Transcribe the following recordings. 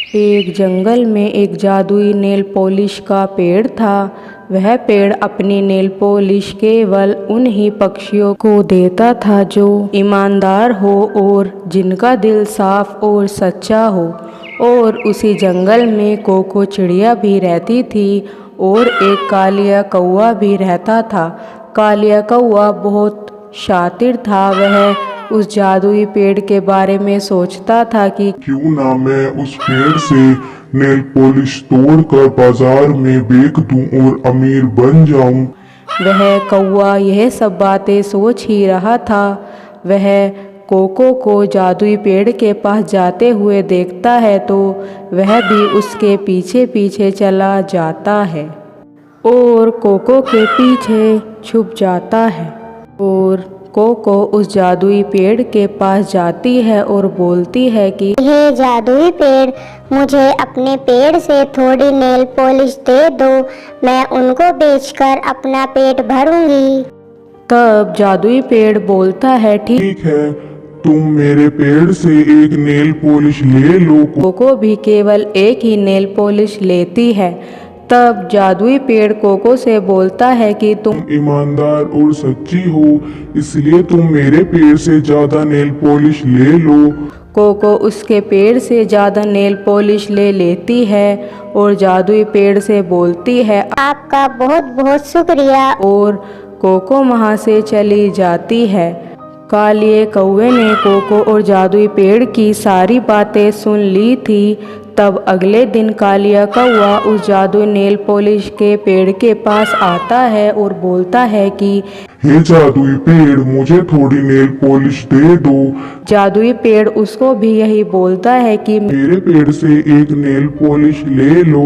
एक जंगल में एक जादुई नेल पॉलिश का पेड़ था। वह पेड़ अपनी नेल पॉलिश केवल उन ही पक्षियों को देता था जो ईमानदार हो और जिनका दिल साफ और सच्चा हो। और उसी जंगल में कोको चिड़िया भी रहती थी और एक कालिया कौआ भी रहता था। कालिया कौआ बहुत शातिर था। वह उस जादुई पेड़ के बारे में सोचता था कि क्यों ना मैं उस पेड़ से नेल पॉलिश तोड़कर बाजार में बेच दूं और अमीर बन जाऊं। वह कौआ यह सब बातें सोच ही रहा था। वह कोको को जादुई पेड़ के पास जाते हुए देखता है तो वह भी उसके पीछे पीछे चला जाता है और कोको के पीछे छुप जाता है। और कोको उस जादुई पेड़ के पास जाती है और बोलती है कि हे जादुई पेड़, मुझे अपने पेड़ से थोड़ी नेल पॉलिश दे दो, मैं उनको बेचकर अपना पेट भरूंगी। तब जादुई पेड़ बोलता है, ठीक है, तुम मेरे पेड़ से एक नेल पॉलिश ले लो। कोको भी केवल एक ही नेल पॉलिश लेती है। तब जादुई पेड़ कोको से बोलता है कि तुम ईमानदार और सच्ची हो, इसलिए तुम मेरे पेड़ से ज्यादा नेल पॉलिश ले लो। कोको उसके पेड़ से ज़्यादा नेल पॉलिश ले लेती है और जादुई पेड़ से बोलती है, आपका बहुत बहुत शुक्रिया। और कोको वहाँ से चली जाती है। कालिए कौवे ने कोको और जादुई पेड़ की सारी बातें सुन ली थी। तब अगले दिन कालिया कौवा उस जादुई नेल पॉलिश के पेड़ के पास आता है और बोलता है कि हे जादुई पेड़, मुझे थोड़ी नेल पॉलिश दे दो। जादुई पेड़ उसको भी यही बोलता है कि मेरे पेड़ से एक नेल पॉलिश ले लो।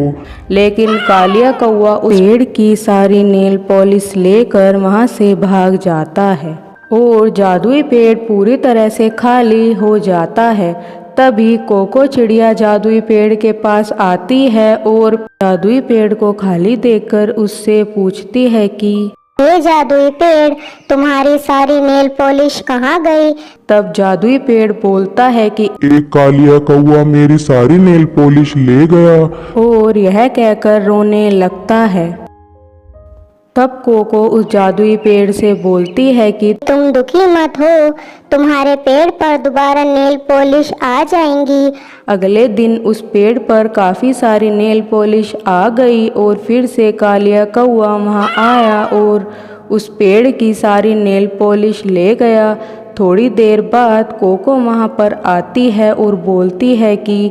लेकिन कालिया कौवा उस पेड़ की सारी नेल पॉलिश लेकर वहाँ से भाग जाता है और जादुई पेड़ पूरी तरह से खाली हो जाता है। तभी कोको चिड़िया जादुई पेड़ के पास आती है और जादुई पेड़ को खाली देखकर उससे पूछती है कि हे जादुई पेड़, तुम्हारी सारी नेल पॉलिश कहाँ गई? तब जादुई पेड़ बोलता है कि एक कालिया कौवा मेरी सारी नेल पॉलिश ले गया। और यह कहकर रोने लगता है। तब कोको उस जादुई पेड़ से बोलती है कि तुम दुखी मत हो, तुम्हारे पेड़ पर दोबारा नेल पॉलिश आ जाएंगी। अगले दिन उस पेड़ पर काफ़ी सारी नेल पॉलिश आ गई और फिर से कालिया कौवा वहाँ आया और उस पेड़ की सारी नेल पॉलिश ले गया। थोड़ी देर बाद कोको वहाँ पर आती है और बोलती है कि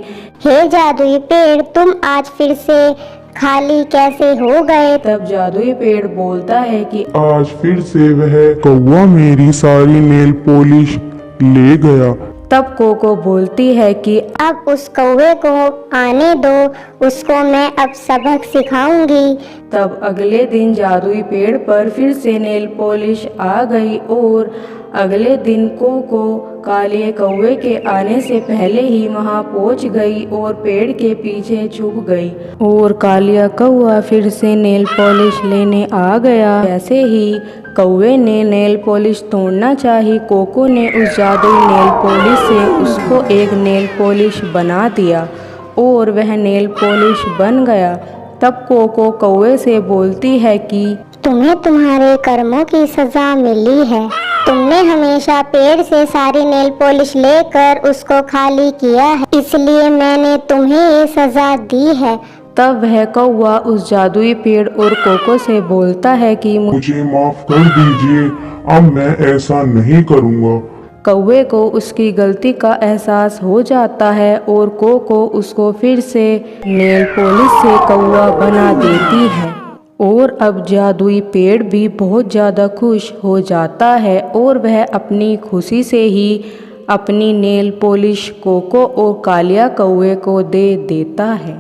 हे जादुई पेड़, तुम आज फिर से खाली कैसे हो गए? तब जादुई पेड़ बोलता है कि आज फिर से वह कौवा मेरी सारी नेल पॉलिश ले गया। तब कोको बोलती है कि अब उस कौवे को आने दो, उसको मैं अब सबक सिखाऊंगी। तब अगले दिन जादुई पेड़ पर फिर से नेल पॉलिश आ गई और अगले दिन कोको कालिए कौवे के आने से पहले ही वहां पहुंच गई और पेड़ के पीछे छुप गई। और कालिया कौवा फिर से नेल पॉलिश लेने आ गया। जैसे ही कौवे ने नेल पॉलिश तोड़ना चाही, कोको ने उस जादुई नेल पॉलिश से उसको एक नेल पॉलिश बना दिया और वह नेल पॉलिश बन गया। तब कोको कौवे से बोलती है कि तुम्हें तुम्हारे कर्मों की सजा मिली है। तुमने हमेशा पेड़ से सारी नेल पॉलिश लेकर उसको खाली किया है, इसलिए मैंने तुम्हें ये सजा दी है। तब वह कौवा उस जादुई पेड़ और कोको से बोलता है कि मुझे माफ कर दीजिए, अब मैं ऐसा नहीं करूँगा। कौवे को उसकी गलती का एहसास हो जाता है और कोको उसको फिर से नेल पॉलिश से कौवा बना देती है। और अब जादुई पेड़ भी बहुत ज़्यादा खुश हो जाता है और वह अपनी खुशी से ही अपनी नेल पॉलिश कोको और कालिया कौवे को दे देता है।